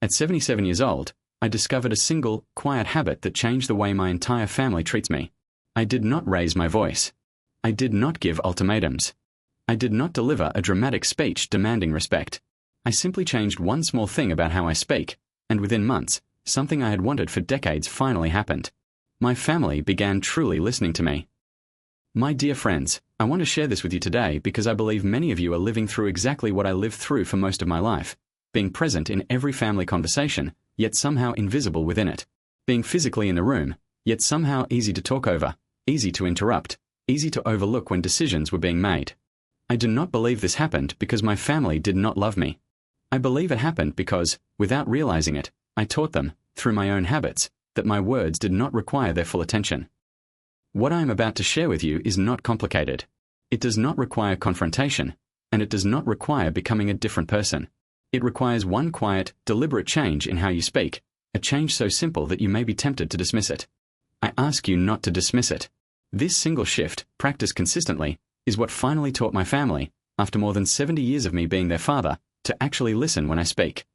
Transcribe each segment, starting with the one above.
At 77 years old, I discovered a single, quiet habit that changed the way my entire family treats me. I did not raise my voice. I did not give ultimatums. I did not deliver a dramatic speech demanding respect. I simply changed one small thing about how I speak, and within months, something I had wanted for decades finally happened. My family began truly listening to me. My dear friends, I want to share this with you today because I believe many of you are living through exactly what I lived through for most of my life, being present in every family conversation, yet somehow invisible within it. Being physically in the room, yet somehow easy to talk over, easy to interrupt, easy to overlook when decisions were being made. I do not believe this happened because my family did not love me. I believe it happened because, without realizing it, I taught them, through my own habits, that my words did not require their full attention. What I am about to share with you is not complicated. It does not require confrontation, and it does not require becoming a different person. It requires one quiet, deliberate change in how you speak, a change so simple that you may be tempted to dismiss it. I ask you not to dismiss it. This single shift, practiced consistently, is what finally taught my family, after more than 70 years of me being their father, to actually listen when I speak.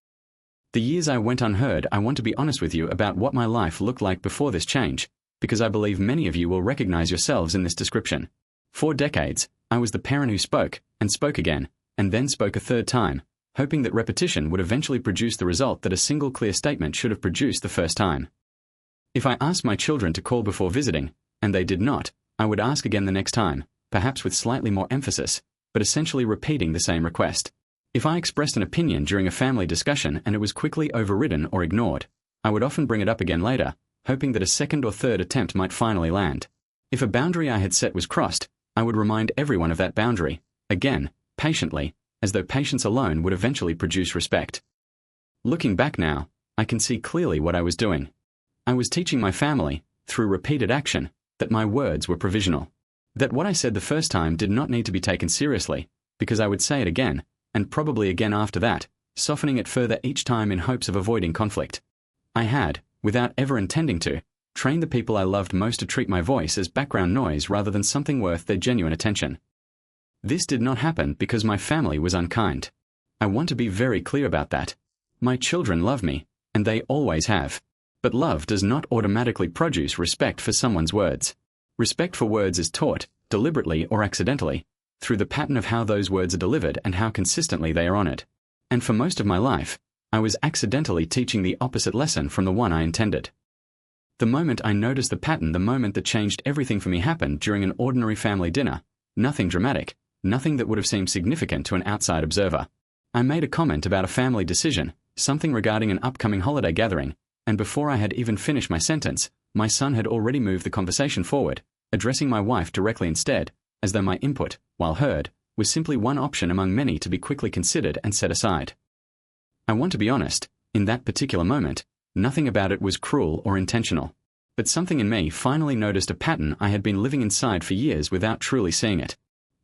The years I went unheard, I want to be honest with you about what my life looked like before this change, because I believe many of you will recognize yourselves in this description. For decades, I was the parent who spoke, and spoke again, and then spoke a third time, hoping that repetition would eventually produce the result that a single clear statement should have produced the first time. If I asked my children to call before visiting, and they did not, I would ask again the next time, perhaps with slightly more emphasis, but essentially repeating the same request. If I expressed an opinion during a family discussion and it was quickly overridden or ignored, I would often bring it up again later, hoping that a second or third attempt might finally land. If a boundary I had set was crossed, I would remind everyone of that boundary, again, patiently, as though patience alone would eventually produce respect. Looking back now, I can see clearly what I was doing. I was teaching my family, through repeated action, that my words were provisional. That what I said the first time did not need to be taken seriously, because I would say it again, and probably again after that, softening it further each time in hopes of avoiding conflict. I had, without ever intending to, trained the people I loved most to treat my voice as background noise rather than something worth their genuine attention. This did not happen because my family was unkind. I want to be very clear about that. My children love me, and they always have. But love does not automatically produce respect for someone's words. Respect for words is taught, deliberately or accidentally, through the pattern of how those words are delivered and how consistently they are honored. And for most of my life, I was accidentally teaching the opposite lesson from the one I intended. The moment I noticed the pattern, the moment that changed everything for me happened during an ordinary family dinner. Nothing dramatic, nothing that would have seemed significant to an outside observer. I made a comment about a family decision, something regarding an upcoming holiday gathering, and before I had even finished my sentence, my son had already moved the conversation forward, addressing my wife directly instead, as though my input, while heard, was simply one option among many to be quickly considered and set aside. I want to be honest, in that particular moment, nothing about it was cruel or intentional. But something in me finally noticed a pattern I had been living inside for years without truly seeing it.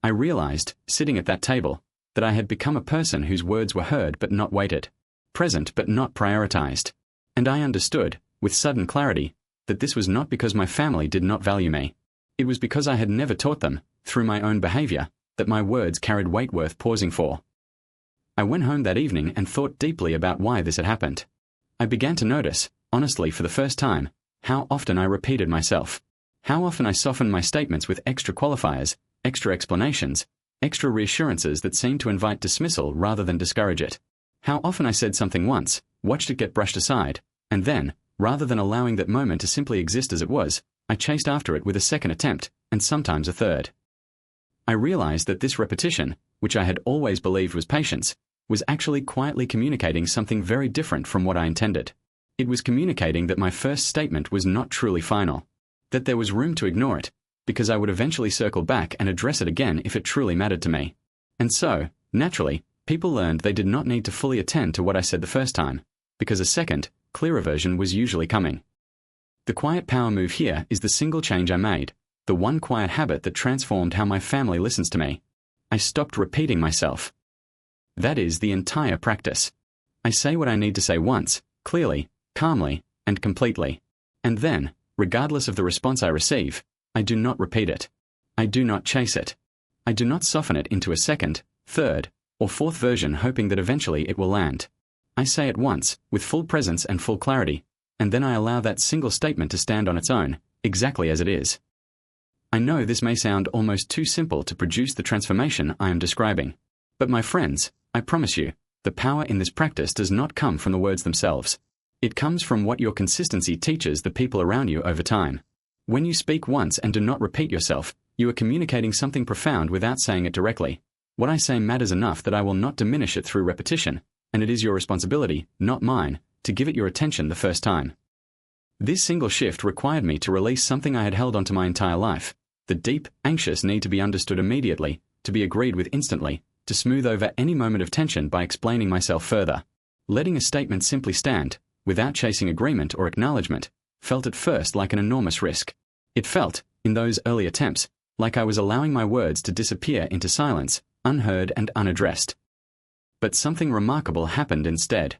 I realized, sitting at that table, that I had become a person whose words were heard but not weighted, present but not prioritized. And I understood, with sudden clarity, that this was not because my family did not value me. It was because I had never taught them, through my own behavior, that my words carried weight worth pausing for. I went home that evening and thought deeply about why this had happened. I began to notice, honestly for the first time, how often I repeated myself. How often I softened my statements with extra qualifiers, extra explanations, extra reassurances that seemed to invite dismissal rather than discourage it. How often I said something once, watched it get brushed aside, and then, rather than allowing that moment to simply exist as it was, I chased after it with a second attempt, and sometimes a third. I realized that this repetition, which I had always believed was patience, was actually quietly communicating something very different from what I intended. It was communicating that my first statement was not truly final, that there was room to ignore it, because I would eventually circle back and address it again if it truly mattered to me. And so, naturally, people learned they did not need to fully attend to what I said the first time, because a second, clearer version was usually coming. The quiet power move here is the single change I made, the one quiet habit that transformed how my family listens to me. I stopped repeating myself. That is the entire practice. I say what I need to say once, clearly, calmly, and completely. And then, regardless of the response I receive, I do not repeat it. I do not chase it. I do not soften it into a second, third, or fourth version hoping that eventually it will land. I say it once, with full presence and full clarity, and then I allow that single statement to stand on its own, exactly as it is. I know this may sound almost too simple to produce the transformation I am describing. But my friends, I promise you, the power in this practice does not come from the words themselves. It comes from what your consistency teaches the people around you over time. When you speak once and do not repeat yourself, you are communicating something profound without saying it directly. What I say matters enough that I will not diminish it through repetition, and it is your responsibility, not mine, to give it your attention the first time. This single shift required me to release something I had held onto my entire life, the deep, anxious need to be understood immediately, to be agreed with instantly, to smooth over any moment of tension by explaining myself further. Letting a statement simply stand, without chasing agreement or acknowledgement, felt at first like an enormous risk. It felt, in those early attempts, like I was allowing my words to disappear into silence, unheard and unaddressed. But something remarkable happened instead.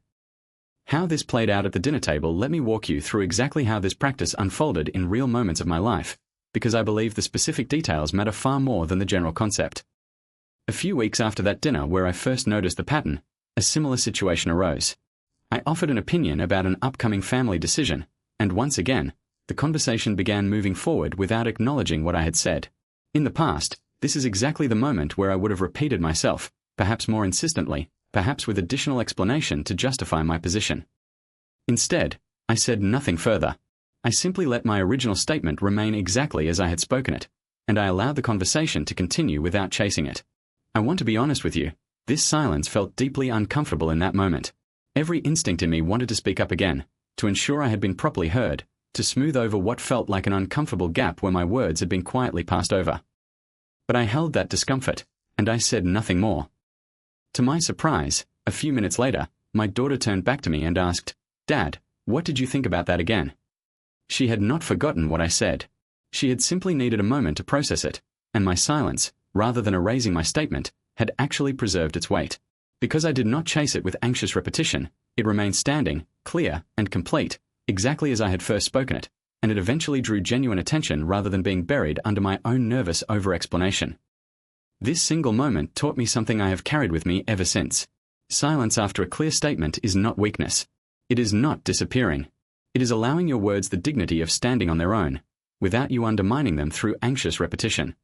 How this played out at the dinner table, let me walk you through exactly how this practice unfolded in real moments of my life, because I believe the specific details matter far more than the general concept. A few weeks after that dinner where I first noticed the pattern, a similar situation arose. I offered an opinion about an upcoming family decision, and once again, the conversation began moving forward without acknowledging what I had said. In the past, this is exactly the moment where I would have repeated myself, perhaps more insistently, perhaps with additional explanation to justify my position. Instead, I said nothing further. I simply let my original statement remain exactly as I had spoken it, and I allowed the conversation to continue without chasing it. I want to be honest with you, this silence felt deeply uncomfortable in that moment. Every instinct in me wanted to speak up again, to ensure I had been properly heard, to smooth over what felt like an uncomfortable gap where my words had been quietly passed over. But I held that discomfort, and I said nothing more. To my surprise, a few minutes later, my daughter turned back to me and asked, "Dad, what did you think about that again?" She had not forgotten what I said. She had simply needed a moment to process it, and my silence, rather than erasing my statement, had actually preserved its weight. Because I did not chase it with anxious repetition, it remained standing, clear, and complete, exactly as I had first spoken it, and it eventually drew genuine attention rather than being buried under my own nervous over-explanation. This single moment taught me something I have carried with me ever since. Silence after a clear statement is not weakness. It is not disappearing. It is allowing your words the dignity of standing on their own, without you undermining them through anxious repetition.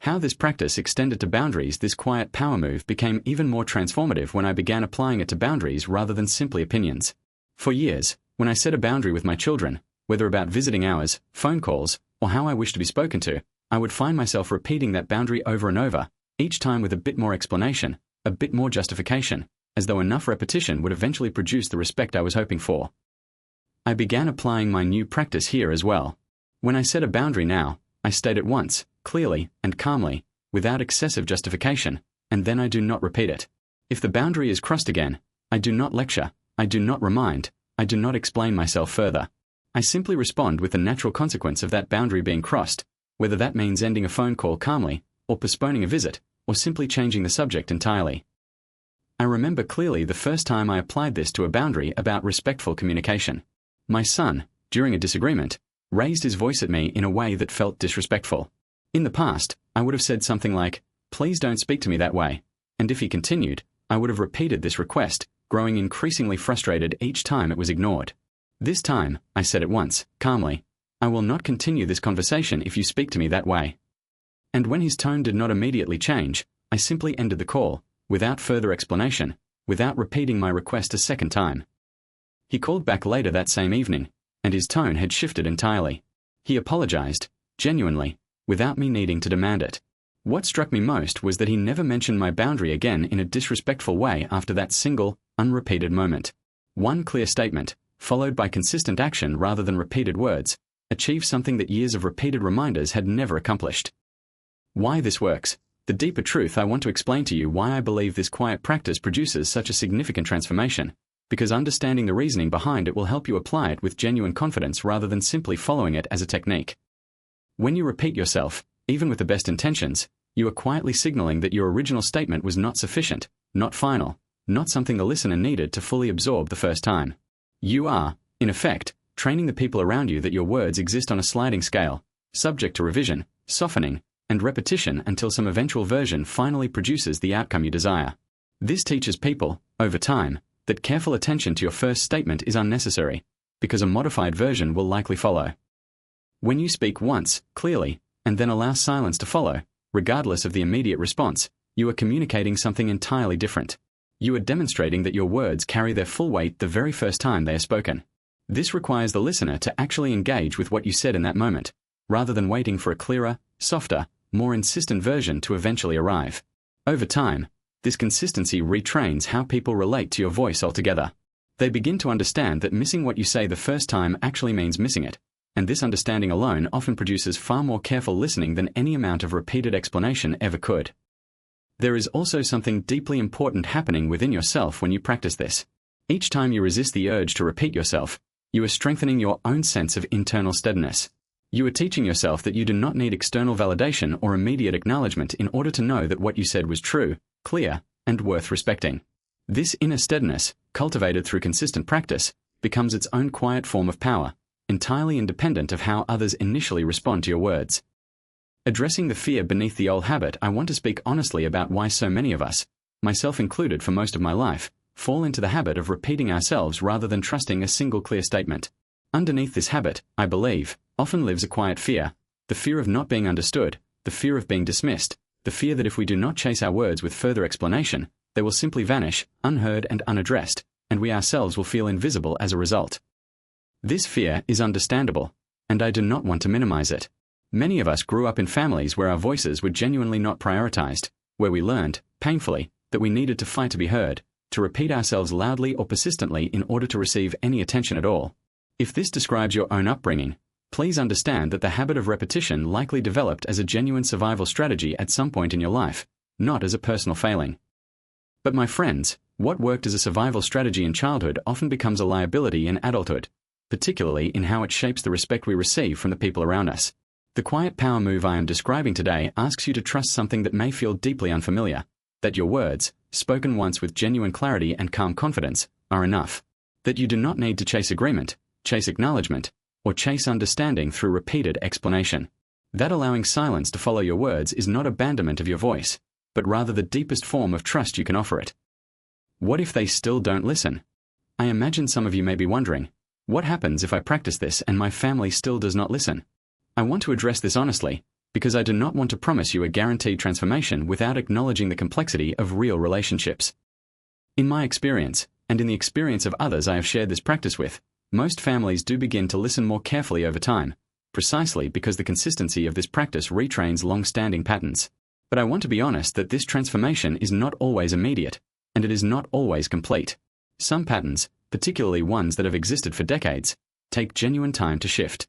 How this practice extended to boundaries, this quiet power move became even more transformative when I began applying it to boundaries rather than simply opinions. For years, when I set a boundary with my children, whether about visiting hours, phone calls, or how I wish to be spoken to, I would find myself repeating that boundary over and over, each time with a bit more explanation, a bit more justification, as though enough repetition would eventually produce the respect I was hoping for. I began applying my new practice here as well. When I set a boundary now, I state it once, clearly and calmly, without excessive justification, and then I do not repeat it. If the boundary is crossed again, I do not lecture, I do not remind, I do not explain myself further. I simply respond with the natural consequence of that boundary being crossed, whether that means ending a phone call calmly, or postponing a visit, or simply changing the subject entirely. I remember clearly the first time I applied this to a boundary about respectful communication. My son, during a disagreement, raised his voice at me in a way that felt disrespectful. In the past, I would have said something like, "Please don't speak to me that way," and if he continued, I would have repeated this request, growing increasingly frustrated each time it was ignored. This time, I said it once, calmly, "I will not continue this conversation if you speak to me that way." And when his tone did not immediately change, I simply ended the call, without further explanation, without repeating my request a second time. He called back later that same evening, and his tone had shifted entirely. He apologized, genuinely, without me needing to demand it. What struck me most was that he never mentioned my boundary again in a disrespectful way after that single, unrepeated moment. One clear statement, followed by consistent action rather than repeated words, achieved something that years of repeated reminders had never accomplished. Why this works? The deeper truth I want to explain to you why I believe this quiet practice produces such a significant transformation, because understanding the reasoning behind it will help you apply it with genuine confidence rather than simply following it as a technique. When you repeat yourself, even with the best intentions, you are quietly signaling that your original statement was not sufficient, not final, not something the listener needed to fully absorb the first time. You are, in effect, training the people around you that your words exist on a sliding scale, subject to revision, softening, and repetition until some eventual version finally produces the outcome you desire. This teaches people, over time, that careful attention to your first statement is unnecessary, because a modified version will likely follow. When you speak once, clearly, and then allow silence to follow, regardless of the immediate response, you are communicating something entirely different. You are demonstrating that your words carry their full weight the very first time they are spoken. This requires the listener to actually engage with what you said in that moment, rather than waiting for a clearer, softer, more insistent version to eventually arrive. Over time, this consistency retrains how people relate to your voice altogether. They begin to understand that missing what you say the first time actually means missing it, and this understanding alone often produces far more careful listening than any amount of repeated explanation ever could. There is also something deeply important happening within yourself when you practice this. Each time you resist the urge to repeat yourself, you are strengthening your own sense of internal steadiness. You are teaching yourself that you do not need external validation or immediate acknowledgement in order to know that what you said was true, clear, and worth respecting. This inner steadiness, cultivated through consistent practice, becomes its own quiet form of power, entirely independent of how others initially respond to your words. Addressing the fear beneath the old habit, I want to speak honestly about why so many of us, myself included for most of my life, fall into the habit of repeating ourselves rather than trusting a single clear statement. Underneath this habit, I believe, often lives a quiet fear, the fear of not being understood, the fear of being dismissed, the fear that if we do not chase our words with further explanation, they will simply vanish, unheard and unaddressed, and we ourselves will feel invisible as a result. This fear is understandable, and I do not want to minimize it. Many of us grew up in families where our voices were genuinely not prioritized, where we learned, painfully, that we needed to fight to be heard, to repeat ourselves loudly or persistently in order to receive any attention at all. If this describes your own upbringing, please understand that the habit of repetition likely developed as a genuine survival strategy at some point in your life, not as a personal failing. But my friends, what worked as a survival strategy in childhood often becomes a liability in adulthood, particularly in how it shapes the respect we receive from the people around us. The quiet power move I am describing today asks you to trust something that may feel deeply unfamiliar, that your words, spoken once with genuine clarity and calm confidence, are enough. That you do not need to chase agreement, chase acknowledgement, or chase understanding through repeated explanation. That allowing silence to follow your words is not abandonment of your voice, but rather the deepest form of trust you can offer it. What if they still don't listen? I imagine some of you may be wondering, what happens if I practice this and my family still does not listen? I want to address this honestly, because I do not want to promise you a guaranteed transformation without acknowledging the complexity of real relationships. In my experience, and in the experience of others I have shared this practice with, most families do begin to listen more carefully over time, precisely because the consistency of this practice retrains long-standing patterns. But I want to be honest that this transformation is not always immediate, and it is not always complete. Some patterns, particularly ones that have existed for decades, take genuine time to shift.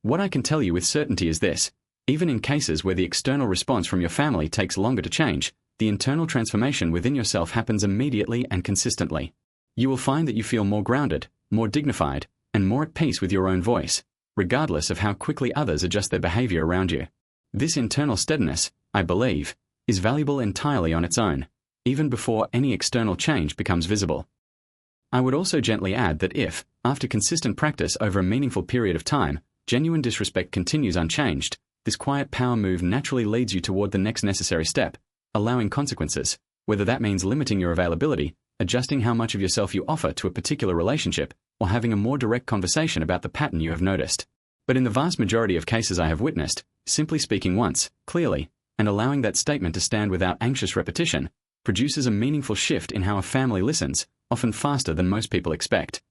What I can tell you with certainty is this: even in cases where the external response from your family takes longer to change, the internal transformation within yourself happens immediately and consistently. You will find that you feel more grounded, more dignified, and more at peace with your own voice, regardless of how quickly others adjust their behavior around you. This internal steadiness, I believe, is valuable entirely on its own, even before any external change becomes visible. I would also gently add that if, after consistent practice over a meaningful period of time, genuine disrespect continues unchanged, this quiet power move naturally leads you toward the next necessary step, allowing consequences, whether that means limiting your availability, adjusting how much of yourself you offer to a particular relationship, or having a more direct conversation about the pattern you have noticed. But in the vast majority of cases I have witnessed, simply speaking once, clearly, and allowing that statement to stand without anxious repetition, produces a meaningful shift in how a family listens, often faster than most people expect.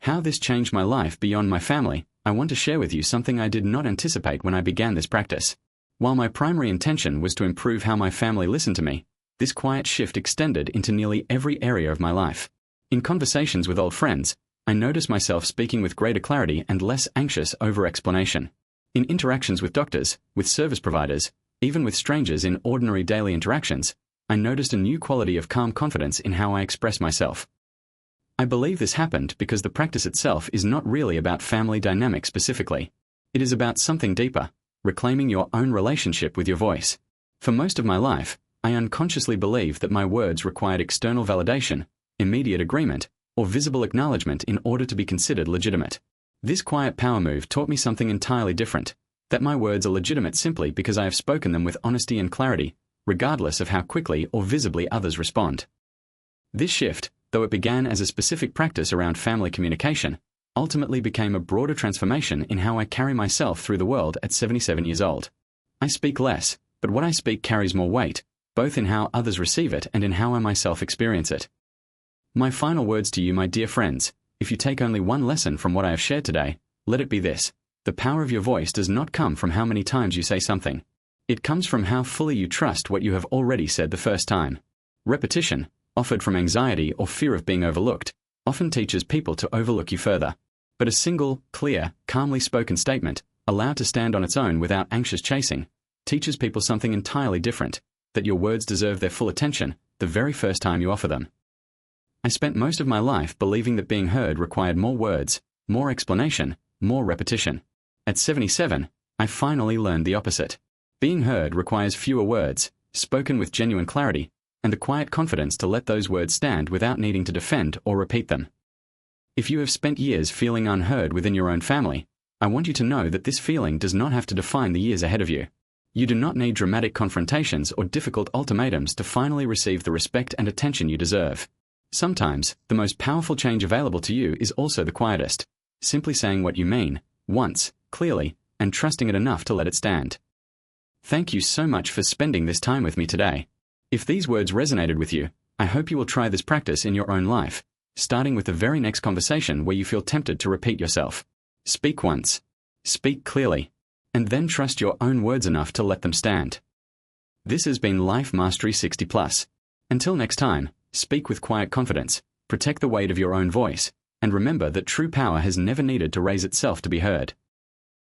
How this changed my life beyond my family, I want to share with you something I did not anticipate when I began this practice. While my primary intention was to improve how my family listened to me, this quiet shift extended into nearly every area of my life. In conversations with old friends, I noticed myself speaking with greater clarity and less anxious over explanation. In interactions with doctors, with service providers, even with strangers in ordinary daily interactions, I noticed a new quality of calm confidence in how I express myself. I believe this happened because the practice itself is not really about family dynamics specifically. It is about something deeper, reclaiming your own relationship with your voice. For most of my life, I unconsciously believed that my words required external validation, immediate agreement, or visible acknowledgement in order to be considered legitimate. This quiet power move taught me something entirely different, that my words are legitimate simply because I have spoken them with honesty and clarity, regardless of how quickly or visibly others respond. This shift, though it began as a specific practice around family communication, ultimately became a broader transformation in how I carry myself through the world at 77 years old. I speak less, but what I speak carries more weight, both in how others receive it and in how I myself experience it. My final words to you, my dear friends, if you take only one lesson from what I have shared today, let it be this: the power of your voice does not come from how many times you say something. It comes from how fully you trust what you have already said the first time. Repetition, offered from anxiety or fear of being overlooked, often teaches people to overlook you further. But a single, clear, calmly spoken statement, allowed to stand on its own without anxious chasing, teaches people something entirely different, that your words deserve their full attention the very first time you offer them. I spent most of my life believing that being heard required more words, more explanation, more repetition. At 77, I finally learned the opposite. Being heard requires fewer words, spoken with genuine clarity, and the quiet confidence to let those words stand without needing to defend or repeat them. If you have spent years feeling unheard within your own family, I want you to know that this feeling does not have to define the years ahead of you. You do not need dramatic confrontations or difficult ultimatums to finally receive the respect and attention you deserve. Sometimes, the most powerful change available to you is also the quietest. Simply saying what you mean, once, clearly, and trusting it enough to let it stand. Thank you so much for spending this time with me today. If these words resonated with you, I hope you will try this practice in your own life, starting with the very next conversation where you feel tempted to repeat yourself. Speak once. Speak clearly. And then trust your own words enough to let them stand. This has been Life Mastery 60+. Until next time, speak with quiet confidence, protect the weight of your own voice, and remember that true power has never needed to raise itself to be heard.